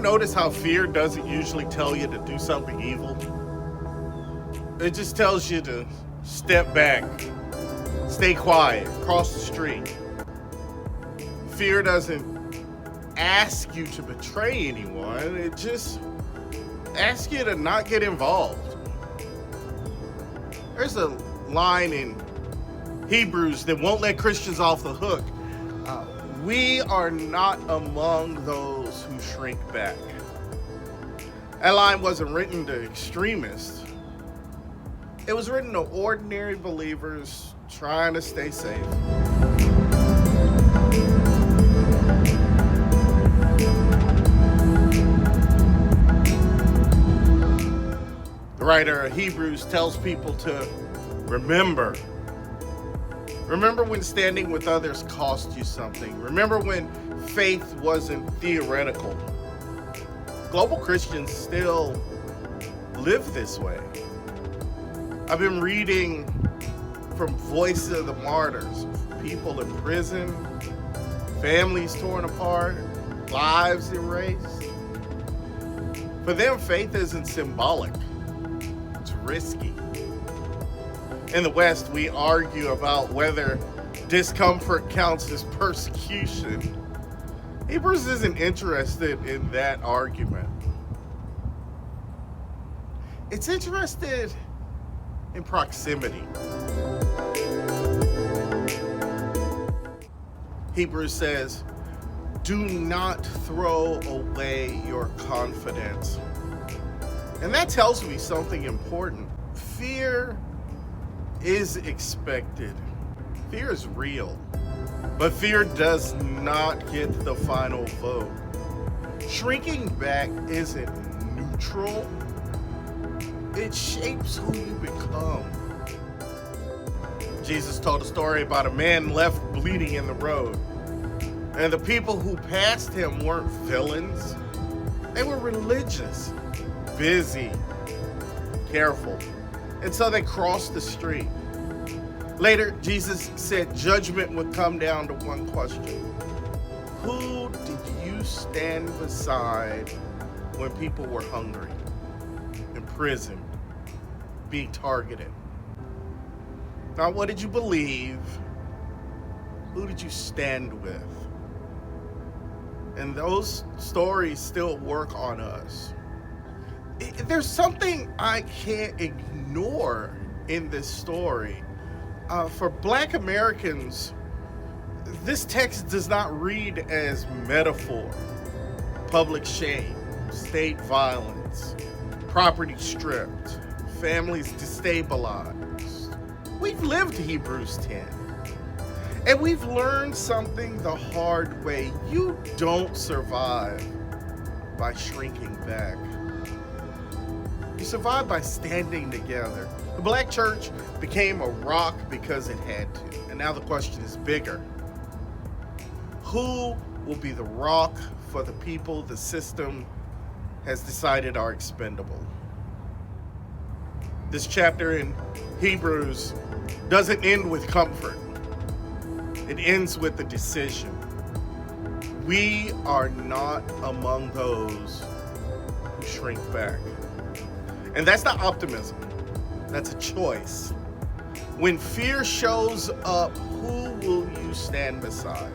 notice how fear doesn't usually tell you to do something evil? It just tells you to step back, stay quiet, cross the street. Fear doesn't ask you to betray anyone, it just asks you to not get involved. There's a line in Hebrews that won't let Christians off the hook. We are not among those who shrink back. That line wasn't written to extremists. It was written to ordinary believers trying to stay safe. The writer of Hebrews tells people to remember. Remember when standing with others cost you something. Remember when faith wasn't theoretical. Global Christians still live this way. I've been reading from Voice of the Martyrs, people in prison, families torn apart, lives erased. For them, faith isn't symbolic, it's risky. In the West, we argue about whether discomfort counts as persecution. Hebrews isn't interested in that argument. It's interested in proximity. Hebrews says, do not throw away your confidence. And that tells me something important. Fear is expected. Fear is real. But fear does not get the final vote. Shrinking back isn't neutral. It shapes who you become. Jesus told a story about a man left bleeding in the road. And the people who passed him weren't villains. They were religious, busy, careful. And so they crossed the street. Later, Jesus said judgment would come down to one question. Who did you stand beside when people were hungry, imprisoned, being targeted? Not what did you believe, who did you stand with? And those stories still work on us. There's something I can't ignore in this story. For Black Americans, this text does not read as metaphor. Public shame, state violence, property stripped, families destabilized. We've lived Hebrews 10. And we've learned something the hard way. You don't survive by shrinking back. You survive by standing together. The Black church became a rock because it had to. And now the question is bigger. Who will be the rock for the people the system has decided are expendable? This chapter in Hebrews doesn't end with comfort. It ends with a decision. We are not among those who shrink back. And that's not optimism. That's a choice. When fear shows up, who will you stand beside?